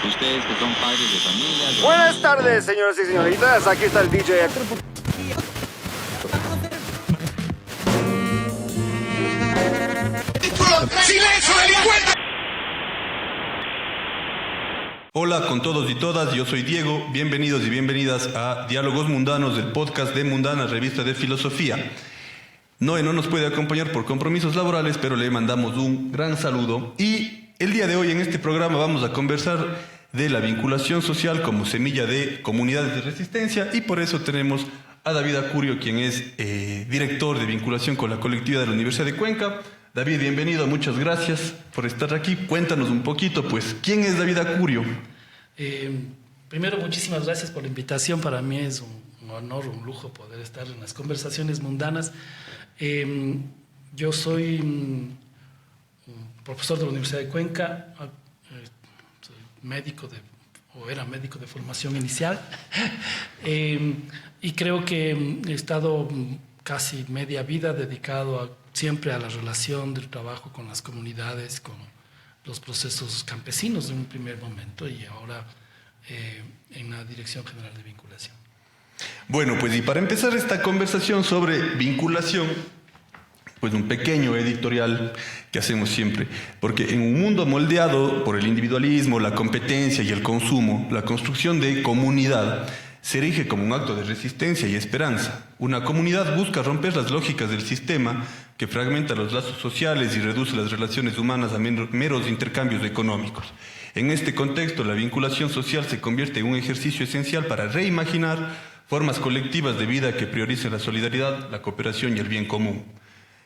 Ustedes que son padres de familia. Buenas tardes, señoras y señoritas. Aquí está el DJ. ¡Silencio, delincuente! Hola con todos y todas, yo soy Diego, bienvenidos y bienvenidas a Diálogos Mundanos, del podcast de Mundana, revista de filosofía. Noé no nos puede acompañar por compromisos laborales, pero le mandamos un gran saludo. Y el día de hoy en este programa vamos a conversar de la vinculación social como semilla de comunidades de resistencia, y por eso tenemos a David Acurio, quien es director de vinculación con la colectividad de la Universidad de Cuenca. David, bienvenido, muchas gracias por estar aquí. Cuéntanos un poquito, pues, ¿quién es David Acurio? Primero, muchísimas gracias por la invitación. Para mí es un honor, un lujo poder estar en las conversaciones mundanas. Yo soy un profesor de la Universidad de Cuenca, soy era médico de formación inicial, y creo que he estado casi media vida dedicado siempre a la relación del trabajo con las comunidades, con los procesos campesinos en un primer momento, y ahora en la Dirección General de Vinculación. Bueno, pues y para empezar esta conversación sobre vinculación, pues un pequeño editorial que hacemos siempre, porque en un mundo moldeado por el individualismo, la competencia y el consumo, la construcción de comunidad se erige como un acto de resistencia y esperanza. Una comunidad busca romper las lógicas del sistema que fragmenta los lazos sociales y reduce las relaciones humanas a meros intercambios económicos. En este contexto, la vinculación social se convierte en un ejercicio esencial para reimaginar formas colectivas de vida que prioricen la solidaridad, la cooperación y el bien común.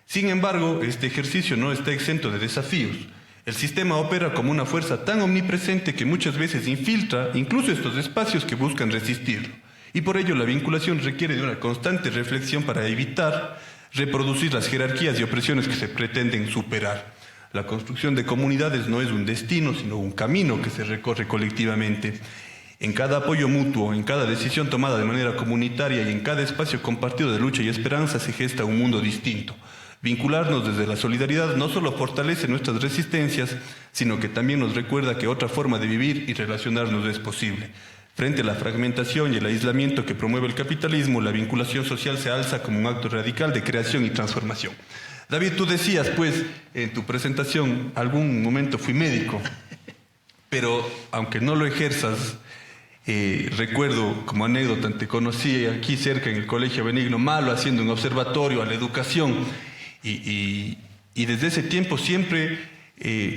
Sin embargo, este ejercicio no está exento de desafíos. El sistema opera como una fuerza tan omnipresente que muchas veces infiltra incluso estos espacios que buscan resistirlo. Y por ello la vinculación requiere de una constante reflexión para evitar reproducir las jerarquías y opresiones que se pretenden superar. La construcción de comunidades no es un destino, sino un camino que se recorre colectivamente. En cada apoyo mutuo, en cada decisión tomada de manera comunitaria y en cada espacio compartido de lucha y esperanza se gesta un mundo distinto. Vincularnos desde la solidaridad no solo fortalece nuestras resistencias, sino que también nos recuerda que otra forma de vivir y relacionarnos es posible. Frente a la fragmentación y el aislamiento que promueve el capitalismo, la vinculación social se alza como un acto radical de creación y transformación. David, tú decías, pues, en tu presentación, algún momento fui médico, pero aunque no lo ejerzas, recuerdo como anécdota, te conocí aquí cerca en el Colegio Benigno Malo, haciendo un observatorio a la educación, y desde ese tiempo siempre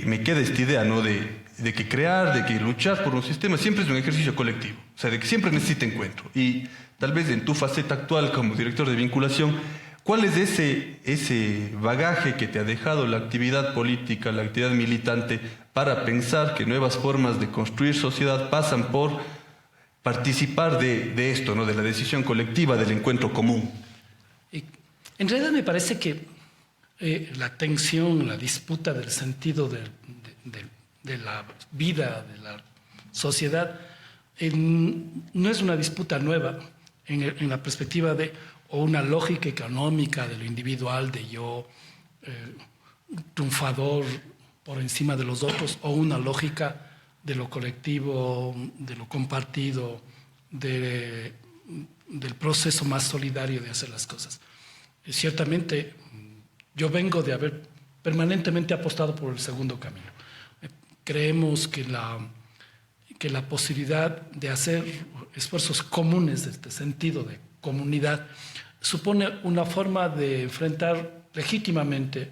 me queda esta idea, ¿no?, de que crear, de que luchar por un sistema siempre es un ejercicio colectivo, o sea, de que siempre necesita encuentro. Y tal vez en tu faceta actual como director de vinculación, ¿cuál es ese bagaje que te ha dejado la actividad política, la actividad militante, para pensar que nuevas formas de construir sociedad pasan por participar de esto, ¿no?, de la decisión colectiva, del encuentro común? En realidad me parece que la tensión, la disputa del sentido de la vida, de la sociedad, no es una disputa nueva en la perspectiva o una lógica económica de lo individual, de yo triunfador por encima de los otros, o una lógica de lo colectivo, de lo compartido, del proceso más solidario de hacer las cosas. Ciertamente, yo vengo de haber permanentemente apostado por el segundo camino. Creemos que la posibilidad de hacer esfuerzos comunes de este sentido de comunidad supone una forma de enfrentar legítimamente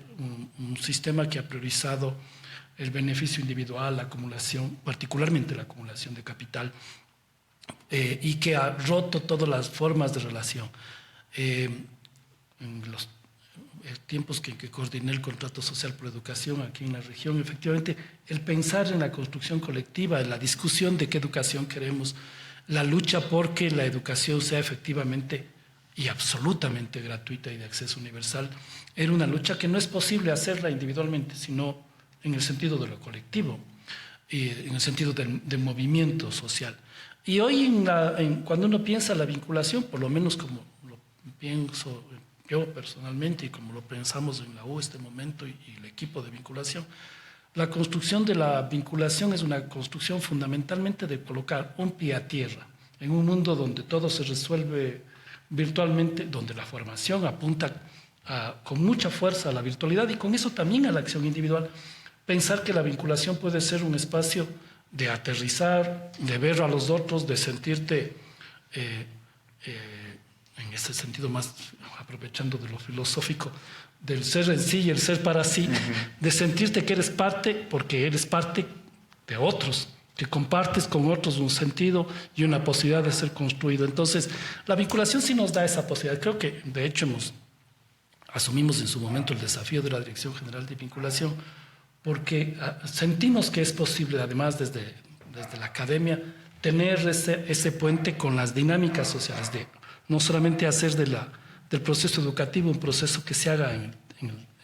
un sistema que ha priorizado el beneficio individual, la acumulación, particularmente la acumulación de capital, y que ha roto todas las formas de relación. En los tiempos que coordiné el contrato social por educación aquí en la región, efectivamente, el pensar en la construcción colectiva, en la discusión de qué educación queremos, la lucha por que la educación sea efectivamente y absolutamente gratuita y de acceso universal, era una lucha que no es posible hacerla individualmente, sino en el sentido de lo colectivo, y en el sentido del movimiento social. Y hoy, cuando uno piensa la vinculación, por lo menos como lo pienso yo personalmente y como lo pensamos en la U este momento y el equipo de vinculación, La construcción de la vinculación es una construcción fundamentalmente de colocar un pie a tierra en un mundo donde todo se resuelve virtualmente, donde la formación apunta con mucha fuerza a la virtualidad y con eso también a la acción individual. Pensar que la vinculación puede ser un espacio de aterrizar, de ver a los otros, de sentirte, en ese sentido más, aprovechando de lo filosófico, del ser en sí y el ser para sí, de sentirte que eres parte, porque eres parte de otros, que compartes con otros un sentido y una posibilidad de ser construido. Entonces, la vinculación sí nos da esa posibilidad. Creo que, de hecho, asumimos en su momento el desafío de la Dirección General de Vinculación, porque sentimos que es posible, además desde la academia, tener ese puente con las dinámicas sociales, de no solamente hacer del proceso educativo un proceso que se haga en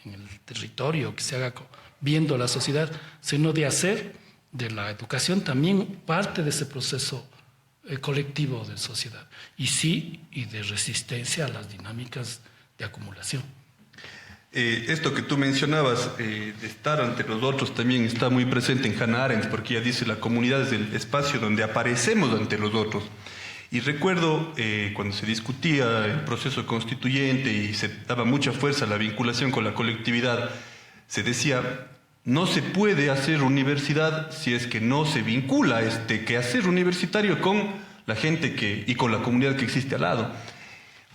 el territorio, que se haga viendo la sociedad, sino de hacer de la educación también parte de ese proceso colectivo de sociedad, y de resistencia a las dinámicas de acumulación. Esto que tú mencionabas, de estar ante los otros, también está muy presente en Hannah Arendt, porque ella dice la comunidad es el espacio donde aparecemos ante los otros. Y recuerdo cuando se discutía el proceso constituyente y se daba mucha fuerza a la vinculación con la colectividad, se decía, no se puede hacer universidad si es que no se vincula este quehacer universitario con la gente y con la comunidad que existe al lado.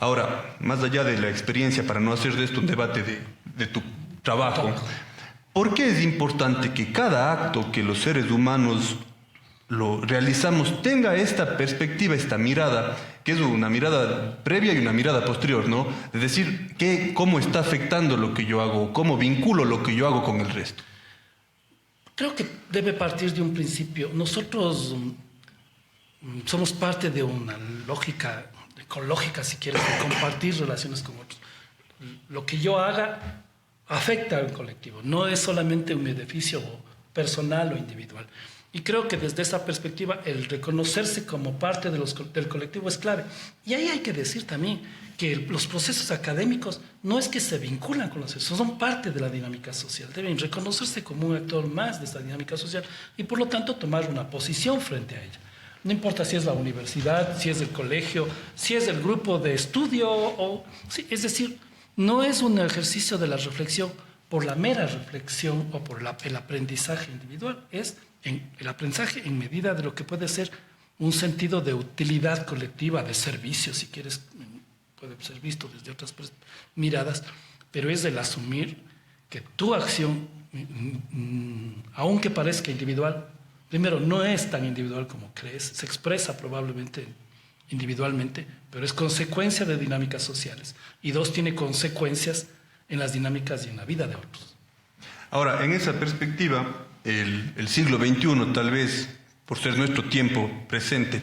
Ahora, más allá de la experiencia, para no hacer de esto un debate de tu trabajo, ¿por qué es importante que cada acto que los seres humanos lo realizamos tenga esta perspectiva, esta mirada, que es una mirada previa y una mirada posterior, ¿no? Es decir, cómo está afectando lo que yo hago, cómo vinculo lo que yo hago con el resto. Creo que debe partir de un principio. Nosotros somos parte de una lógica ecológica, si quieres, de compartir relaciones con otros. Lo que yo haga afecta al colectivo, no es solamente un beneficio personal o individual. Y creo que desde esa perspectiva el reconocerse como parte del colectivo es clave. Y ahí hay que decir también que los procesos académicos no es que se vinculan con los procesos, son parte de la dinámica social. Deben reconocerse como un actor más de esta dinámica social y por lo tanto tomar una posición frente a ella. No importa si es la universidad, si es el colegio, si es el grupo de estudio, sí, es decir, no es un ejercicio de la reflexión por la mera reflexión o por el aprendizaje individual, es el aprendizaje en medida de lo que puede ser un sentido de utilidad colectiva, de servicio, si quieres, puede ser visto desde otras miradas, pero es el asumir que tu acción, aunque parezca individual, primero, no es tan individual como crees, se expresa probablemente individualmente, pero es consecuencia de dinámicas sociales. Y dos, tiene consecuencias en las dinámicas y en la vida de otros. Ahora, en esa perspectiva, el siglo XXI, tal vez, por ser nuestro tiempo presente,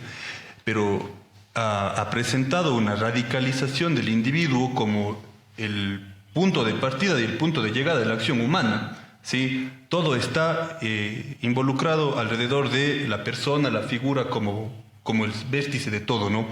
pero ha presentado una radicalización del individuo como el punto de partida y el punto de llegada de la acción humana. ¿Sí? Todo está involucrado alrededor de la persona, la figura como el vértice de todo, ¿no?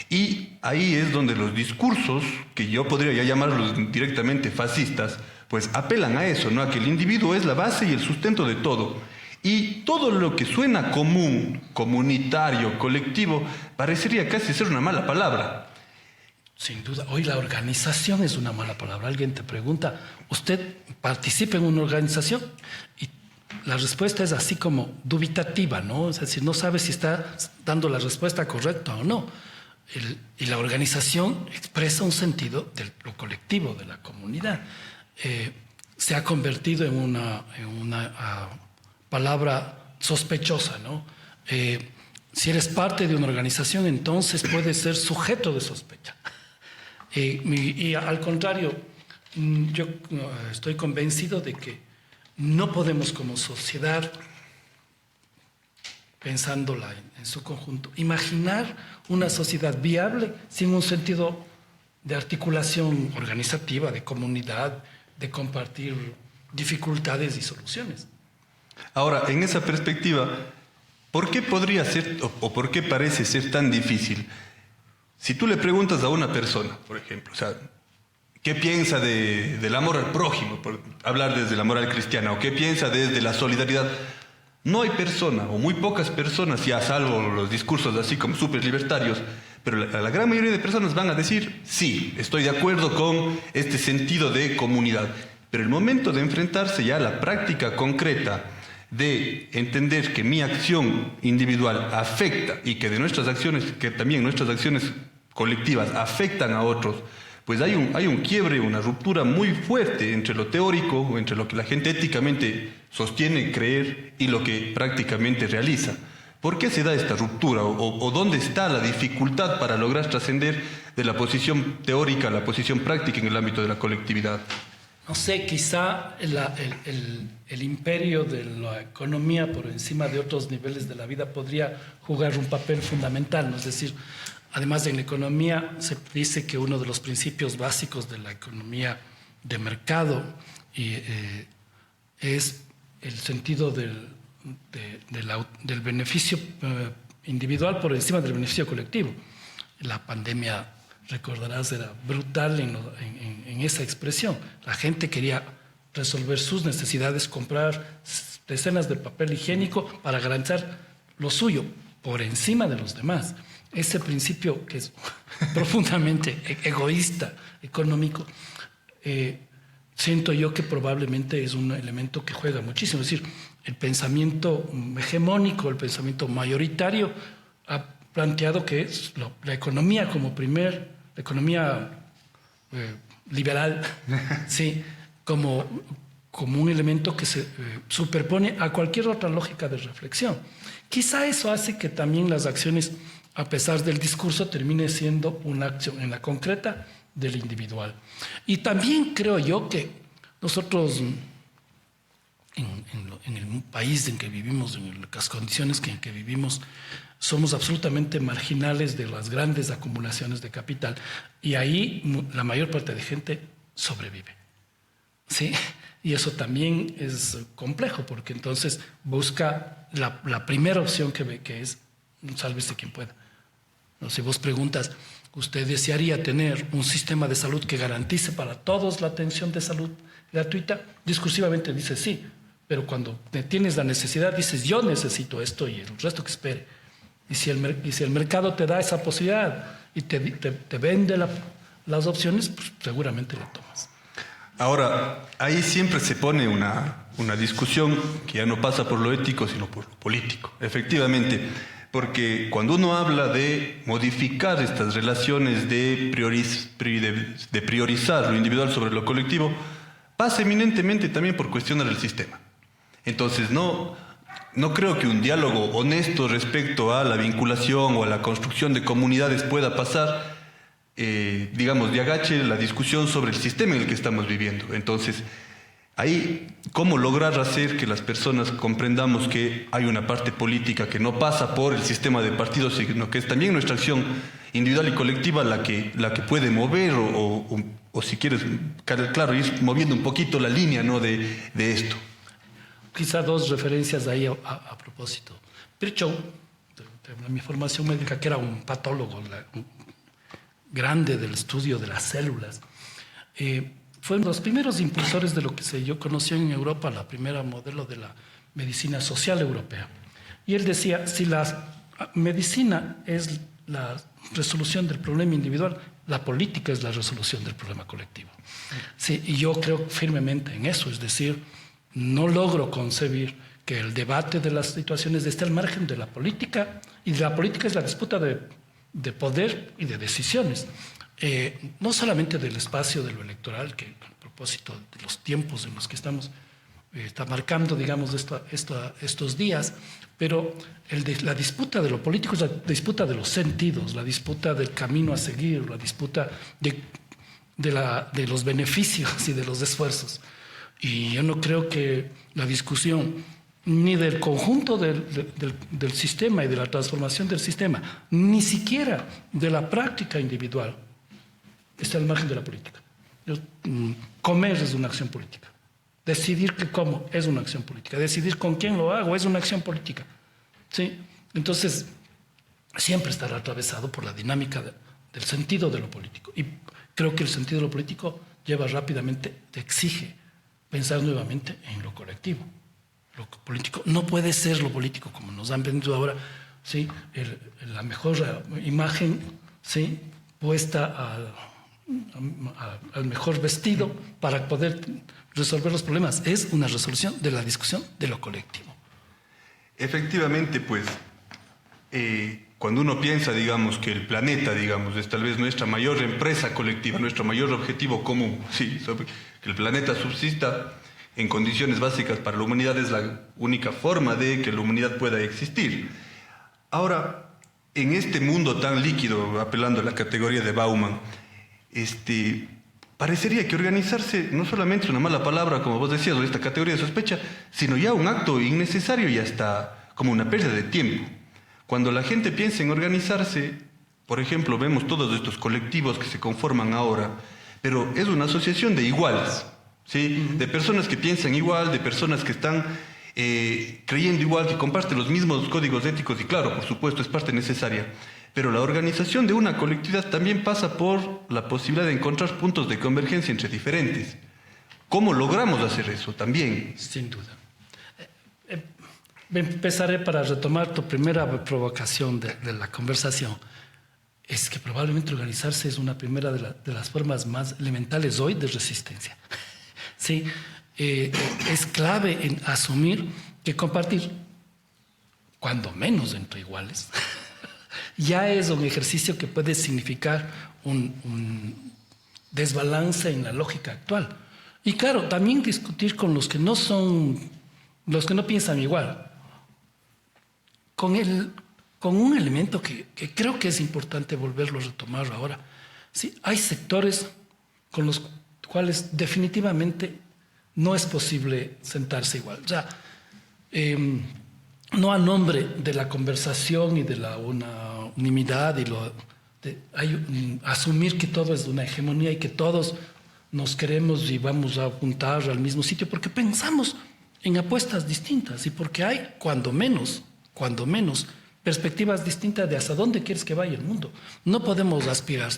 Y ahí es donde los discursos, que yo podría ya llamarlos directamente fascistas, pues apelan a eso, ¿no? A que el individuo es la base y el sustento de todo. Y todo lo que suena común, comunitario, colectivo, parecería casi ser una mala palabra. Sin duda, hoy la organización es una mala palabra. Alguien te pregunta, ¿usted participa en una organización? Y la respuesta es así como dubitativa, ¿no? Es decir, no sabe si está dando la respuesta correcta o no. Y la organización expresa un sentido de lo colectivo, de la comunidad. Se ha convertido en una palabra sospechosa, ¿no? Si eres parte de una organización, entonces puedes ser sujeto de sospecha. Y al contrario, yo estoy convencido de que no podemos como sociedad, pensándola en su conjunto, imaginar una sociedad viable sin un sentido de articulación organizativa, de comunidad, de compartir dificultades y soluciones. Ahora, en esa perspectiva, ¿por qué podría ser o por qué parece ser tan difícil? Si tú le preguntas a una persona, por ejemplo, o sea, qué piensa del amor al prójimo, por hablar desde la moral cristiana, o qué piensa desde la solidaridad. No hay persona, o muy pocas personas, ya salvo los discursos así como súper libertarios, pero la gran mayoría de personas van a decir, sí, estoy de acuerdo con este sentido de comunidad. Pero el momento de enfrentarse ya a la práctica concreta, de entender que mi acción individual afecta y que de nuestras acciones, que también nuestras acciones colectivas afectan a otros, pues hay un quiebre, una ruptura muy fuerte entre lo teórico, o entre lo que la gente éticamente sostiene creer y lo que prácticamente realiza. ¿Por qué se da esta ruptura? ¿O dónde está la dificultad para lograr trascender de la posición teórica a la posición práctica en el ámbito de la colectividad? No sé, quizá el imperio de la economía por encima de otros niveles de la vida podría jugar un papel fundamental, ¿no? Es decir, además en la economía se dice que uno de los principios básicos de la economía de mercado es el sentido del beneficio individual por encima del beneficio colectivo. La pandemia, recordarás, era brutal en esa expresión. La gente quería resolver sus necesidades, comprar decenas de papel higiénico para garantizar lo suyo por encima de los demás. Ese principio que es profundamente egoísta, económico, siento yo que probablemente es un elemento que juega muchísimo. Es decir, el pensamiento hegemónico, el pensamiento mayoritario ha planteado que es la economía la economía liberal, sí, como un elemento que se superpone a cualquier otra lógica de reflexión. Quizá eso hace que también las acciones, a pesar del discurso, termine siendo una acción en la concreta del individual. Y también creo yo que nosotros, en el país en que vivimos, en las condiciones en que vivimos, somos absolutamente marginales de las grandes acumulaciones de capital, y ahí la mayor parte de gente sobrevive, ¿sí? Y eso también es complejo, porque entonces busca la primera opción que es sálvese quien pueda. ¿No? Si vos preguntas, ¿usted desearía tener un sistema de salud que garantice para todos la atención de salud gratuita? Discursivamente dices sí, pero cuando tienes la necesidad dices yo necesito esto y el resto que espere. Y si el mercado te da esa posibilidad y te vende las opciones, pues seguramente lo tomas. Ahora, ahí siempre se pone una discusión que ya no pasa por lo ético, sino por lo político. Efectivamente, porque cuando uno habla de modificar estas relaciones, de priorizar lo individual sobre lo colectivo, pasa eminentemente también por cuestionar el sistema. Entonces, no creo que un diálogo honesto respecto a la vinculación o a la construcción de comunidades pueda pasar, digamos, de agache la discusión sobre el sistema en el que estamos viviendo. Entonces, ahí, ¿cómo lograr hacer que las personas comprendamos que hay una parte política que no pasa por el sistema de partidos, sino que es también nuestra acción individual y colectiva la que puede mover o si quieres, claro, ir moviendo un poquito la línea, ¿no?, de esto? Quizá dos referencias ahí a propósito. Virchow, de mi formación médica, que era un patólogo grande del estudio de las células, fue uno de los primeros impulsores de lo que yo conocí en Europa, la primera modelo de la medicina social europea. Y él decía, si la medicina es la resolución del problema individual, la política es la resolución del problema colectivo. Sí, y yo creo firmemente en eso, es decir, no logro concebir que el debate de las situaciones esté al margen de la política, y la política es la disputa de poder y de decisiones. No solamente del espacio de lo electoral, que a propósito de los tiempos en los que estamos, está marcando, digamos, estos días, pero la disputa de lo político es la disputa de los sentidos, la disputa del camino a seguir, la disputa de los beneficios y de los esfuerzos. Y yo no creo que la discusión ni del conjunto del sistema y de la transformación del sistema, ni siquiera de la práctica individual, está al margen de la política. Comer es una acción política. Decidir qué como es una acción política. Decidir con quién lo hago es una acción política. ¿Sí? Entonces, siempre estará atravesado por la dinámica del sentido de lo político. Y creo que el sentido de lo político lleva rápidamente, te exige pensar nuevamente en lo colectivo. Lo político no puede ser lo político como nos han vendido ahora, ¿sí? La mejor imagen, ¿sí? Puesta al mejor vestido para poder resolver los problemas. Es una resolución de la discusión de lo colectivo. Efectivamente, pues, cuando uno piensa, digamos, que el planeta, digamos, es tal vez nuestra mayor empresa colectiva, nuestro mayor objetivo común, sí, que el planeta subsista en condiciones básicas para la humanidad es la única forma de que la humanidad pueda existir. Ahora, en este mundo tan líquido, apelando a la categoría de Bauman, parecería que organizarse no solamente es una mala palabra, como vos decías, de esta categoría de sospecha, sino ya un acto innecesario y hasta como una pérdida de tiempo. Cuando la gente piensa en organizarse, por ejemplo, vemos todos estos colectivos que se conforman ahora, pero es una asociación de iguales, ¿sí? De personas que piensan igual, de personas que están creyendo igual, que comparten los mismos códigos éticos, y claro, por supuesto, es parte necesaria. Pero la organización de una colectividad también pasa por la posibilidad de encontrar puntos de convergencia entre diferentes. ¿Cómo logramos hacer eso también? Sin duda. Empezaré para retomar tu primera provocación de la conversación. Es que probablemente organizarse es una primera de las formas más elementales hoy de resistencia. Sí, es clave en asumir que compartir, cuando menos entre iguales, ya es un ejercicio que puede significar un desbalance en la lógica actual. Y claro, también discutir con los que no piensan igual, con un elemento que creo que es importante volverlo a retomar ahora. Sí, hay sectores con los cuales definitivamente no es posible sentarse igual. O sea, no a nombre de la conversación y de la unanimidad y asumir que todo es una hegemonía y que todos nos queremos y vamos a apuntar al mismo sitio porque pensamos en apuestas distintas y porque hay, cuando menos, perspectivas distintas de hasta dónde quieres que vaya el mundo. No podemos aspirar,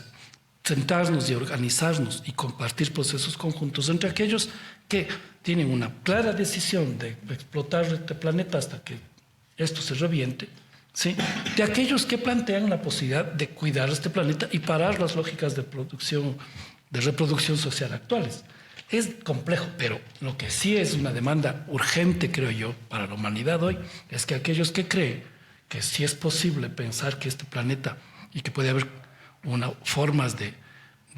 sentarnos y organizarnos y compartir procesos conjuntos entre aquellos que tienen una clara decisión de explotar este planeta hasta que esto se reviente, ¿sí? De aquellos que plantean la posibilidad de cuidar este planeta y parar las lógicas de reproducción social actuales. Es complejo, pero lo que sí es una demanda urgente, creo yo, para la humanidad hoy, es que aquellos que creen que sí es posible pensar que este planeta y que puede haber formas de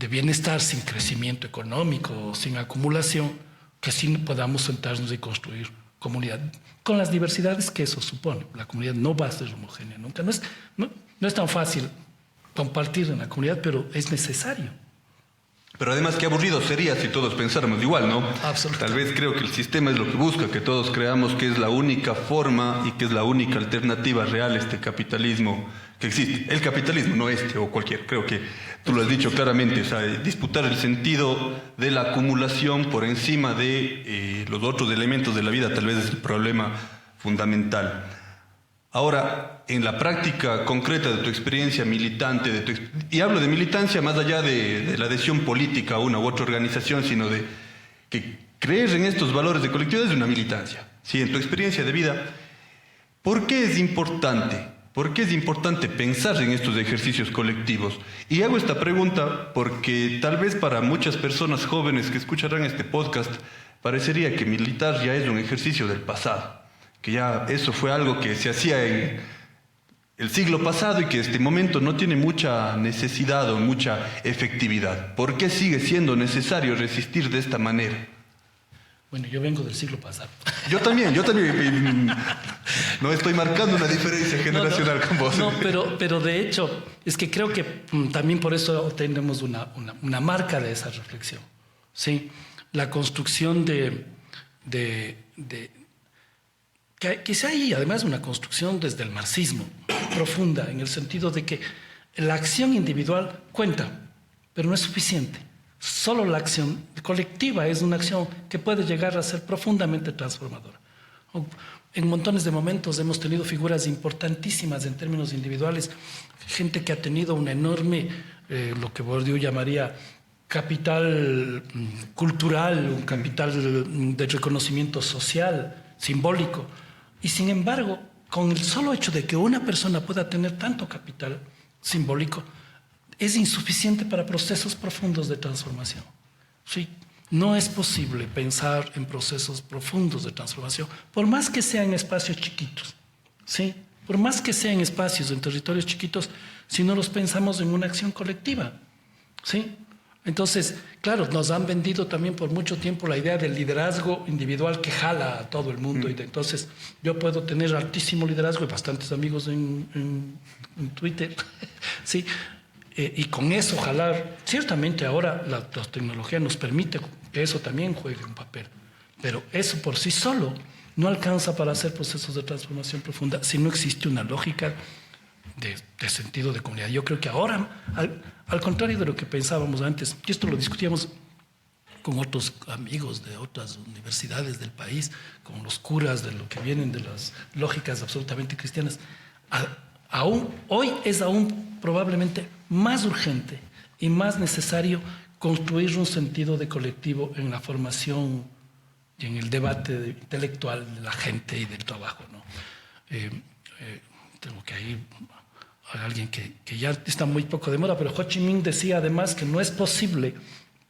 bienestar sin crecimiento económico, sin acumulación, que sí podamos sentarnos y construir comunidad, con las diversidades que eso supone. La comunidad no va a ser homogénea nunca. No es tan fácil compartir en la comunidad, pero es necesario. Pero además, qué aburrido sería si todos pensáramos igual, ¿no? Absolutamente. Tal vez creo que el sistema es lo que busca, que todos creamos que es la única forma y que es la única alternativa real a este capitalismo que existe. El capitalismo, no este o cualquier. Creo que tú lo has dicho claramente, o sea, disputar el sentido de la acumulación por encima de los otros elementos de la vida tal vez es el problema fundamental. Ahora, en la práctica concreta de tu experiencia militante, y hablo de militancia más allá de la adhesión política a una u otra organización, sino de que creer en estos valores de colectividad es una militancia. Sí, en tu experiencia de vida, ¿por qué es importante? ¿Por qué es importante pensar en estos ejercicios colectivos? Y hago esta pregunta porque tal vez para muchas personas jóvenes que escucharán este podcast, parecería que militar ya es un ejercicio del pasado, que ya eso fue algo que se hacía en el siglo pasado y que en este momento no tiene mucha necesidad o mucha efectividad. ¿Por qué sigue siendo necesario resistir de esta manera? Bueno, yo vengo del siglo pasado. Yo también. No estoy marcando una diferencia generacional con vos. No, pero de hecho, es que creo que también por eso tenemos una marca de esa reflexión. ¿Sí? La construcción quizá hay además una construcción desde el marxismo profunda, en el sentido de que la acción individual cuenta, pero no es suficiente. Solo la acción colectiva es una acción que puede llegar a ser profundamente transformadora. En montones de momentos hemos tenido figuras importantísimas en términos individuales, gente que ha tenido una enorme, lo que Bourdieu llamaría capital cultural, un capital de reconocimiento social, simbólico. Y sin embargo, con el solo hecho de que una persona pueda tener tanto capital simbólico, es insuficiente para procesos profundos de transformación. Sí, no es posible pensar en procesos profundos de transformación, por más que sean espacios chiquitos, ¿sí? Por más que sean espacios en territorios chiquitos, si no los pensamos en una acción colectiva, ¿sí? Entonces, claro, nos han vendido también por mucho tiempo la idea del liderazgo individual que jala a todo el mundo. Y entonces yo puedo tener altísimo liderazgo y bastantes amigos en Twitter, ¿sí? Y con eso jalar. Ciertamente ahora la tecnología nos permite que eso también juegue un papel, pero eso por sí solo no alcanza para hacer procesos de transformación profunda si no existe una lógica de sentido de comunidad. Yo creo que ahora, al contrario de lo que pensábamos antes, y esto lo discutíamos con otros amigos de otras universidades del país, con los curas de lo que vienen de las lógicas absolutamente cristianas, hoy es aún probablemente más urgente y más necesario construir un sentido de colectivo en la formación y en el debate intelectual de la gente y del trabajo, ¿no? Tengo que ir a alguien que ya está muy poco de moda, pero Ho Chi Minh decía además que no es posible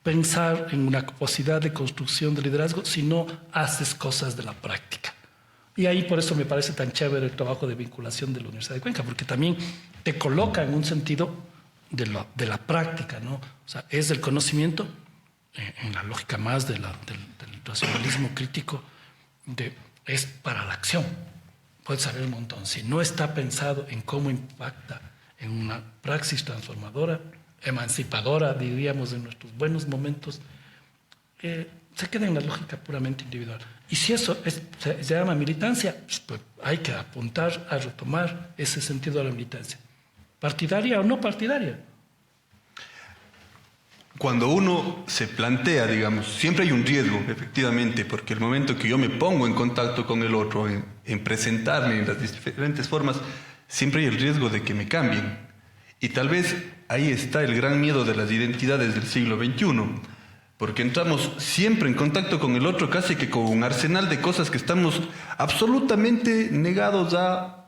pensar en una capacidad de construcción de liderazgo si no haces cosas de la práctica. Y ahí por eso me parece tan chévere el trabajo de vinculación de la Universidad de Cuenca, porque también te coloca en un sentido de la práctica, ¿no? O sea, es el conocimiento, en la lógica más del racionalismo crítico, es para la acción. Puedes saber un montón. Si no está pensado en cómo impacta en una praxis transformadora, emancipadora, diríamos, en nuestros buenos momentos, se queda en la lógica puramente individual. Y si eso se llama militancia, pues hay que apuntar a retomar ese sentido de la militancia. ¿Partidaria o no partidaria? Cuando uno se plantea, digamos, siempre hay un riesgo, efectivamente, porque el momento que yo me pongo en contacto con el otro, en presentarme en las diferentes formas, siempre hay el riesgo de que me cambien. Y tal vez ahí está el gran miedo de las identidades del siglo XXI, porque entramos siempre en contacto con el otro, casi que con un arsenal de cosas que estamos absolutamente negados a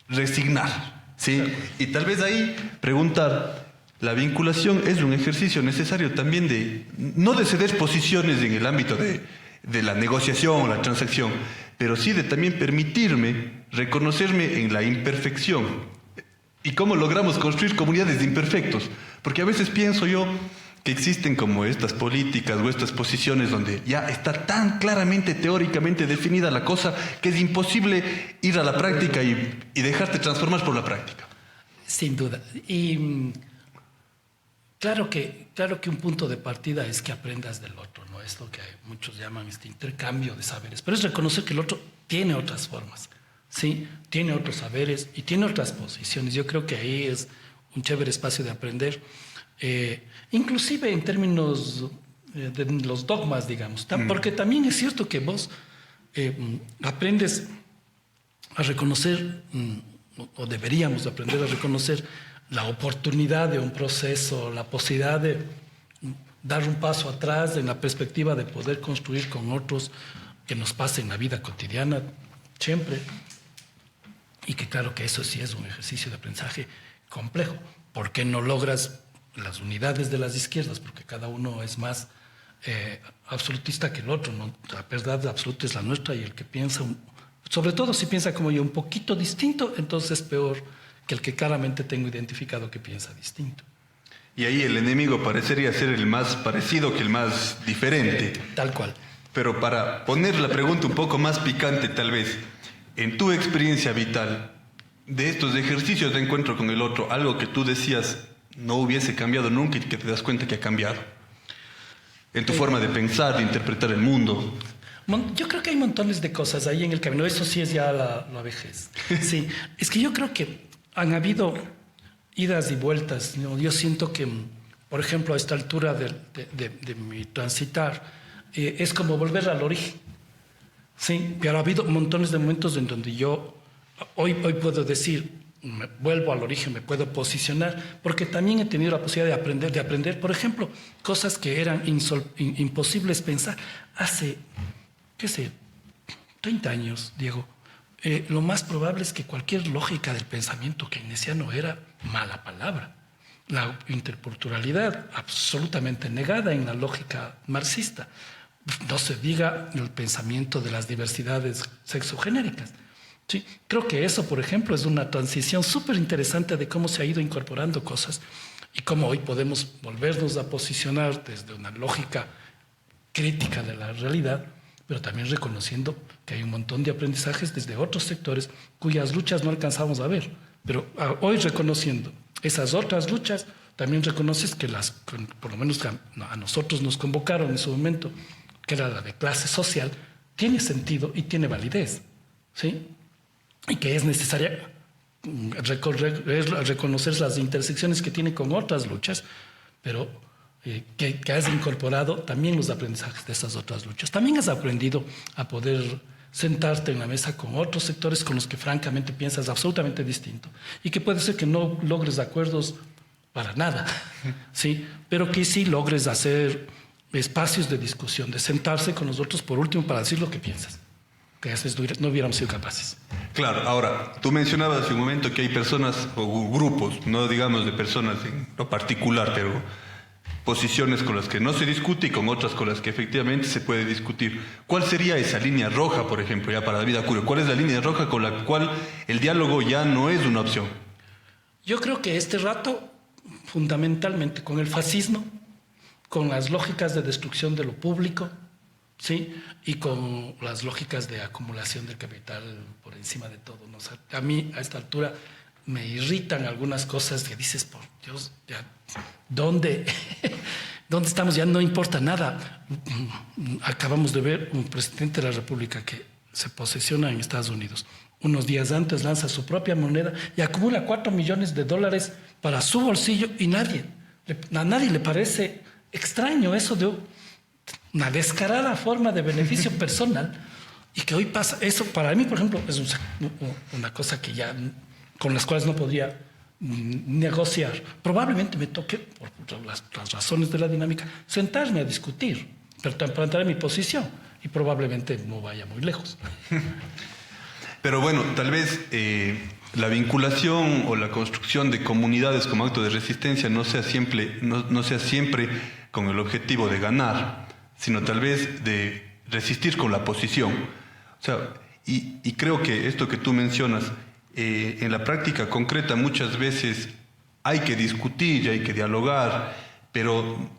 resignar, ¿sí? Y tal vez ahí preguntar, la vinculación es un ejercicio necesario también no de ceder posiciones en el ámbito de la negociación o la transacción, pero sí de también permitirme reconocerme en la imperfección. ¿Y cómo logramos construir comunidades de imperfectos? Porque a veces pienso yo que existen como estas políticas o estas posiciones donde ya está tan claramente teóricamente definida la cosa que es imposible ir a la práctica y dejarte transformar por la práctica. Sin duda. Y claro que un punto de partida es que aprendas del otro, ¿no? Es lo que muchos llaman intercambio de saberes, pero es reconocer que el otro tiene otras formas, ¿sí? Tiene otros saberes y tiene otras posiciones. Yo creo que ahí es un chévere espacio de aprender. Inclusive en términos de los dogmas, digamos, porque también es cierto que vos aprendes a reconocer, o deberíamos aprender a reconocer la oportunidad de un proceso, la posibilidad de dar un paso atrás en la perspectiva de poder construir con otros que nos pase en la vida cotidiana siempre, y que claro que eso sí es un ejercicio de aprendizaje complejo, porque no logras las unidades de las izquierdas, porque cada uno es más absolutista que el otro, ¿no? La verdad absoluta es la nuestra, y el que piensa, sobre todo si piensa como yo, un poquito distinto, entonces es peor que el que claramente tengo identificado que piensa distinto. Y ahí el enemigo parecería ser el más parecido que el más diferente. Tal cual. Pero para poner la pregunta un poco más picante tal vez, en tu experiencia vital, de estos ejercicios de encuentro con el otro, algo que tú decías no hubiese cambiado nunca y que te das cuenta que ha cambiado. En tu forma de pensar, de interpretar el mundo. Yo creo que hay montones de cosas ahí en el camino. Eso sí es ya la vejez. Sí, es que yo creo que han habido idas y vueltas, ¿no? Yo siento que, por ejemplo, a esta altura de mi transitar, es como volver al origen. Sí, pero ha habido montones de momentos en donde yo hoy puedo decir, vuelvo al origen, me puedo posicionar, porque también he tenido la posibilidad de aprender, por ejemplo, cosas que eran imposibles pensar. Hace, qué sé, 30 años, Diego, lo más probable es que cualquier lógica del pensamiento keynesiano era mala palabra. La interculturalidad absolutamente negada en la lógica marxista. No se diga el pensamiento de las diversidades sexogenéricas. Sí, creo que eso, por ejemplo, es una transición súper interesante de cómo se ha ido incorporando cosas y cómo hoy podemos volvernos a posicionar desde una lógica crítica de la realidad, pero también reconociendo que hay un montón de aprendizajes desde otros sectores cuyas luchas no alcanzamos a ver. Pero hoy reconociendo esas otras luchas, también reconoces que por lo menos a nosotros nos convocaron en su momento, que era la de clase social, tiene sentido y tiene validez, ¿sí? Y que es necesaria reconocer las intersecciones que tiene con otras luchas, pero que has incorporado también los aprendizajes de esas otras luchas. También has aprendido a poder sentarte en la mesa con otros sectores con los que francamente piensas absolutamente distinto y que puede ser que no logres acuerdos para nada, ¿sí? Pero que sí logres hacer espacios de discusión, de sentarse con los otros por último para decir lo que piensas, que a veces no hubiéramos sido capaces. Claro, ahora, tú mencionabas hace un momento que hay personas o grupos, no digamos de personas en lo particular, pero posiciones con las que no se discute y con otras con las que efectivamente se puede discutir. ¿Cuál sería esa línea roja, por ejemplo, ya para David Acurio? ¿Cuál es la línea roja con la cual el diálogo ya no es una opción? Yo creo que este rato, fundamentalmente con el fascismo, con las lógicas de destrucción de lo público, ¿sí? Y con las lógicas de acumulación del capital por encima de todo, ¿no? O sea, a mí, a esta altura, me irritan algunas cosas que dices, por Dios, ya, ¿dónde estamos? Ya no importa nada. Acabamos de ver un presidente de la República que se posesiona en Estados Unidos. Unos días antes lanza su propia moneda y acumula $4 millones para su bolsillo y a nadie le parece extraño eso de una descarada forma de beneficio personal y que hoy pasa. Eso para mí, por ejemplo, es una cosa que ya con las cuales no podría negociar. Probablemente me toque, por las razones de la dinámica, sentarme a discutir, pero plantear mi posición y probablemente no vaya muy lejos. Pero bueno, tal vez la vinculación o la construcción de comunidades como acto de resistencia no sea siempre con el objetivo de ganar, sino tal vez de resistir con la posición. O sea, y creo que esto que tú mencionas, en la práctica concreta muchas veces hay que discutir y hay que dialogar, pero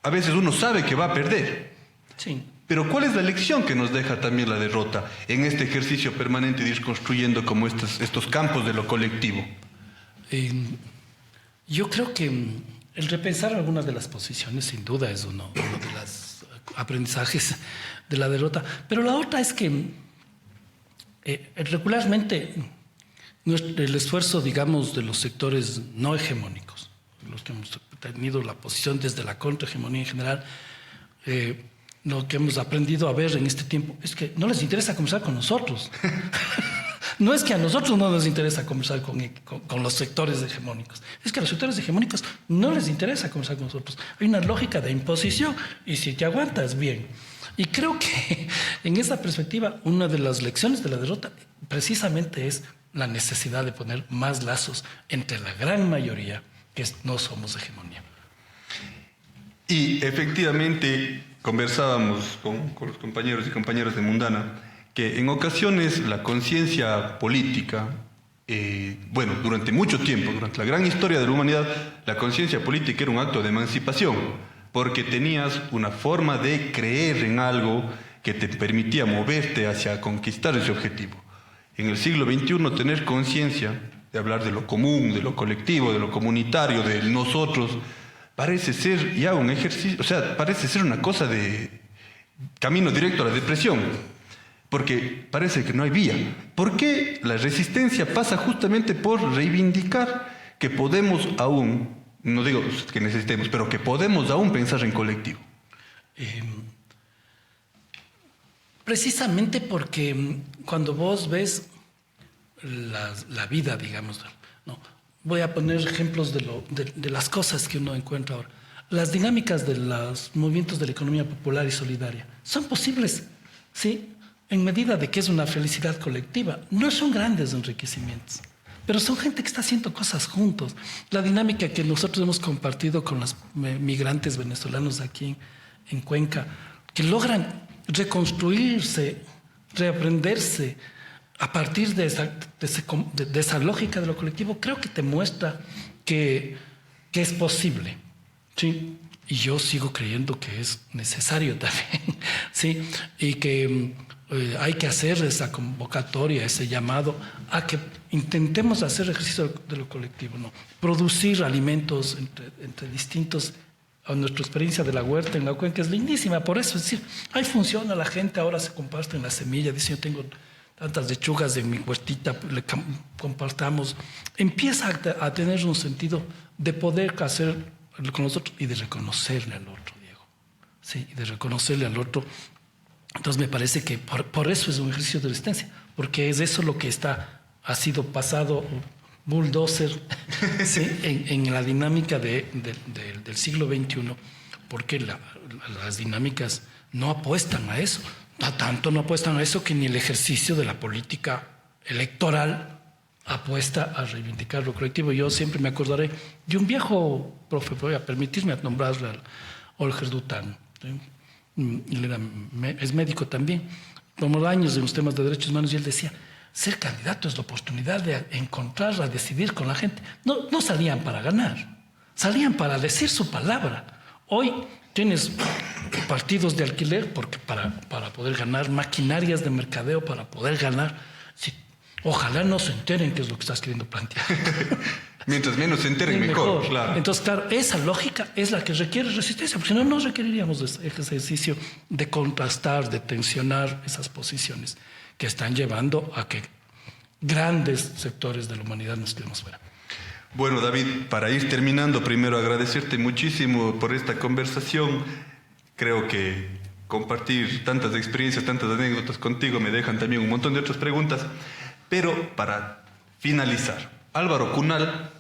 a veces uno sabe que va a perder. Sí. Pero ¿cuál es la lección que nos deja también la derrota en este ejercicio permanente de ir construyendo como estos campos de lo colectivo? Yo creo que el repensar algunas de las posiciones sin duda es uno de los aprendizajes de la derrota, pero la otra es que regularmente el esfuerzo, digamos, de los sectores no hegemónicos, los que hemos tenido la posición desde la contrahegemonía en general, lo que hemos aprendido a ver en este tiempo es que no les interesa conversar con nosotros. No es que a nosotros no nos interesa conversar con los sectores hegemónicos, es que a los sectores hegemónicos no les interesa conversar con nosotros. Hay una lógica de imposición y si te aguantas, bien. Y creo que en esa perspectiva una de las lecciones de la derrota precisamente es la necesidad de poner más lazos entre la gran mayoría que no somos hegemonía. Y efectivamente conversábamos con los compañeros y compañeras de Mundana que en ocasiones la conciencia política, durante mucho tiempo, durante la gran historia de la humanidad, la conciencia política era un acto de emancipación, porque tenías una forma de creer en algo que te permitía moverte hacia conquistar ese objetivo. En el siglo XXI tener conciencia de hablar de lo común, de lo colectivo, de lo comunitario, del nosotros, parece ser ya un ejercicio, o sea, parece ser una cosa de camino directo a la depresión, porque parece que no hay vía. ¿Por qué la resistencia pasa justamente por reivindicar que podemos aún, no digo que necesitemos, pero que podemos aún pensar en colectivo? Precisamente porque cuando vos ves la vida, digamos, No. Voy a poner ejemplos de las cosas que uno encuentra ahora. Las dinámicas de los movimientos de la economía popular y solidaria son posibles, ¿sí?, en medida de que es una felicidad colectiva. No son grandes enriquecimientos, pero son gente que está haciendo cosas juntos. La dinámica que nosotros hemos compartido con los migrantes venezolanos aquí en Cuenca, que logran reconstruirse, reaprenderse a partir de esa lógica de lo colectivo, creo que te muestra que es posible, ¿sí? Y yo sigo creyendo que es necesario también, ¿sí? Y que hay que hacer esa convocatoria, ese llamado a que intentemos hacer ejercicio de lo colectivo, ¿no? Producir alimentos entre distintos. A nuestra experiencia de la huerta en la Cuenca es lindísima, por eso es decir, ahí funciona, la gente ahora se comparte en la semilla, dice, yo tengo tantas lechugas en mi huertita, le compartamos. Empieza a tener un sentido de poder hacer con los otros y de reconocerle al otro, Diego. Sí, y de reconocerle al otro. Entonces me parece que por eso es un ejercicio de resistencia, porque es eso lo que ha sido pasado bulldozer, ¿sí?, en la dinámica del siglo XXI, porque las dinámicas no apuestan a eso. Tanto no apuestan a eso que ni el ejercicio de la política electoral apuesta a reivindicar lo colectivo. Yo siempre me acordaré de un viejo profe, voy a permitirme nombrarle al Olger Dután, ¿sí? Él es médico también, tomó años en los temas de derechos humanos, y él decía, ser candidato es la oportunidad de encontrar, a decidir con la gente. No salían para ganar, salían para decir su palabra. Hoy tienes partidos de alquiler porque para poder ganar, maquinarias de mercadeo para poder ganar. Sí, ojalá no se enteren qué es lo que estás queriendo plantear. Mientras menos se enteren, mejor. Claro. Entonces, claro, esa lógica es la que requiere resistencia, porque si no, no requeriríamos ese ejercicio de contrastar, de tensionar esas posiciones que están llevando a que grandes sectores de la humanidad nos quedemos fuera. Bueno, David, para ir terminando, primero agradecerte muchísimo por esta conversación. Creo que compartir tantas experiencias, tantas anécdotas contigo me dejan también un montón de otras preguntas. Pero para finalizar, Álvaro Cunal,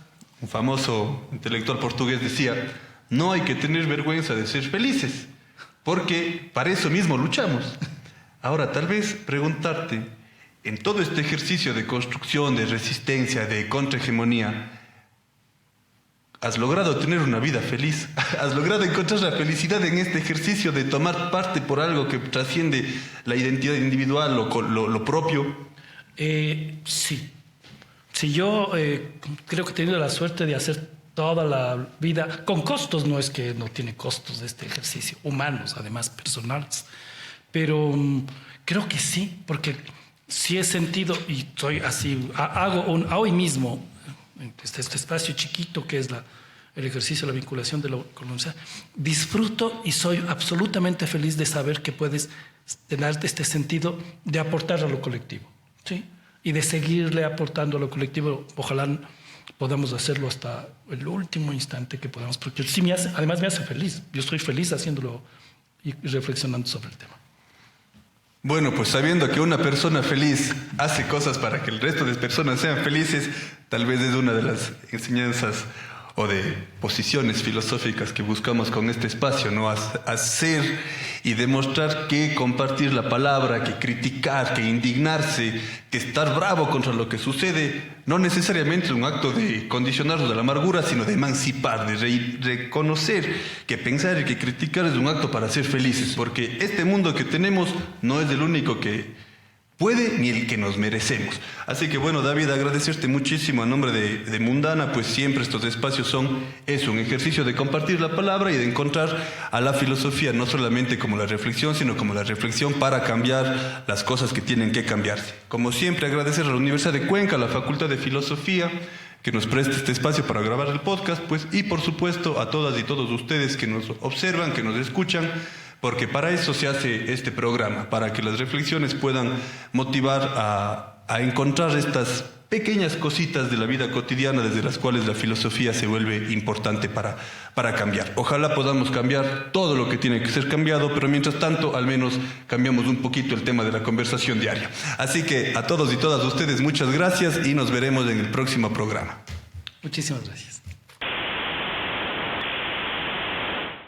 un famoso intelectual portugués, decía, no hay que tener vergüenza de ser felices, porque para eso mismo luchamos. Ahora, tal vez preguntarte, en todo este ejercicio de construcción, de resistencia, de contrahegemonía, ¿has logrado tener una vida feliz? ¿Has logrado encontrar la felicidad en este ejercicio de tomar parte por algo que trasciende la identidad individual, lo propio? Sí. Sí, yo creo que he tenido la suerte de hacer toda la vida, con costos, no es que no tiene costos este ejercicio, humanos, además personales, pero creo que sí, porque sí he sentido, y soy así, hago hoy mismo, este espacio chiquito que es el ejercicio de la vinculación de la comunidad, disfruto y soy absolutamente feliz de saber que puedes tener este sentido de aportar a lo colectivo, ¿sí? Y de seguirle aportando a lo colectivo. Ojalá podamos hacerlo hasta el último instante que podamos, porque sí además me hace feliz. Yo estoy feliz haciéndolo y reflexionando sobre el tema. Bueno, pues sabiendo que una persona feliz hace cosas para que el resto de personas sean felices, tal vez es una de las enseñanzas o de posiciones filosóficas que buscamos con este espacio, ¿no? Hacer y demostrar que compartir la palabra, que criticar, que indignarse, que estar bravo contra lo que sucede, no necesariamente es un acto de condicionarnos a la amargura, sino de emancipar, de reconocer que pensar y que criticar es un acto para ser felices, porque este mundo que tenemos no es el único que puede ni el que nos merecemos. Así que bueno, David, agradecerte muchísimo a nombre de Mundana, pues siempre estos espacios son eso, un ejercicio de compartir la palabra y de encontrar a la filosofía no solamente como la reflexión, sino como la reflexión para cambiar las cosas que tienen que cambiarse. Como siempre, agradecer a la Universidad de Cuenca, a la Facultad de Filosofía, que nos preste este espacio para grabar el podcast, pues, y por supuesto a todas y todos ustedes que nos observan, que nos escuchan, porque para eso se hace este programa, para que las reflexiones puedan motivar a encontrar estas pequeñas cositas de la vida cotidiana desde las cuales la filosofía se vuelve importante para cambiar. Ojalá podamos cambiar todo lo que tiene que ser cambiado, pero mientras tanto al menos cambiamos un poquito el tema de la conversación diaria. Así que a todos y todas ustedes muchas gracias y nos veremos en el próximo programa. Muchísimas gracias.